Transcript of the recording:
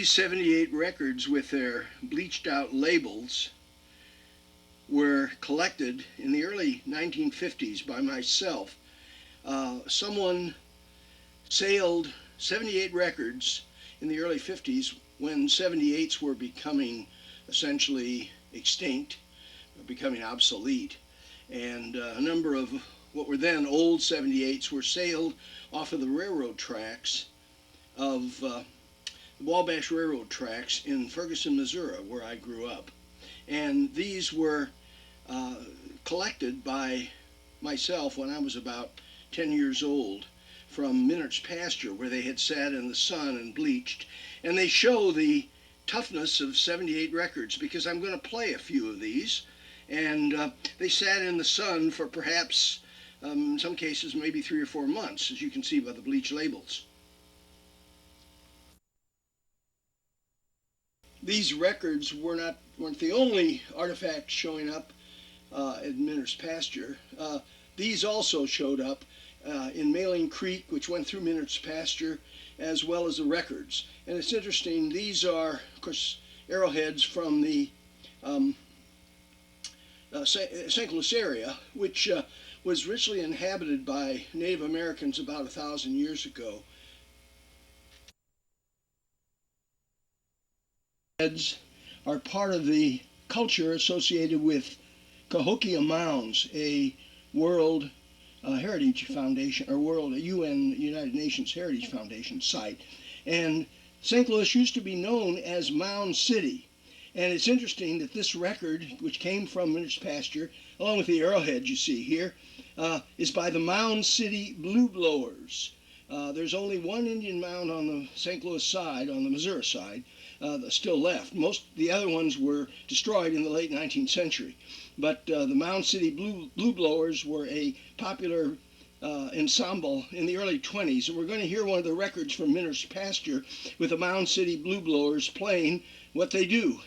These 78 records with their bleached out labels were collected in the early 1950s by myself. Someone sailed 78 records in the early 50s when 78s were becoming essentially extinct, becoming obsolete, and a number of what were then old 78s were sailed off of the railroad tracks of the Wabash Railroad tracks in Ferguson, Missouri, where I grew up. And these were collected by myself when I was about 10 years old from Minnert's Pasture, where they had sat in the sun and bleached. And they show the toughness of 78 records, because I'm going to play a few of these. And they sat in the sun for perhaps, in some cases, maybe 3 or 4 months, as you can see by the bleach labels. These records weren't the only artifacts showing up at Minnert's Pasture. These also showed up in Maline Creek, which went through Minnert's Pasture, as well as the records. And it's interesting, these are, of course, arrowheads from the St. Louis area, which was richly inhabited by Native Americans about 1,000 years ago. Arrowheads are part of the culture associated with Cahokia Mounds, a World Heritage Foundation, or United Nations Heritage Foundation site. And St. Louis used to be known as Mound City. And it's interesting that this record, which came from Minnert's Pasture, along with the arrowheads you see here, is by the Mound City Blue Blowers. There's only one Indian mound on the St. Louis side, on the Missouri side, still left. The other ones were destroyed in the late 19th century. But the Mound City Blue Blowers were a popular ensemble in the early 20s. And we're going to hear one of the records from Minnert's Pasture with the Mound City Blue Blowers playing what they do.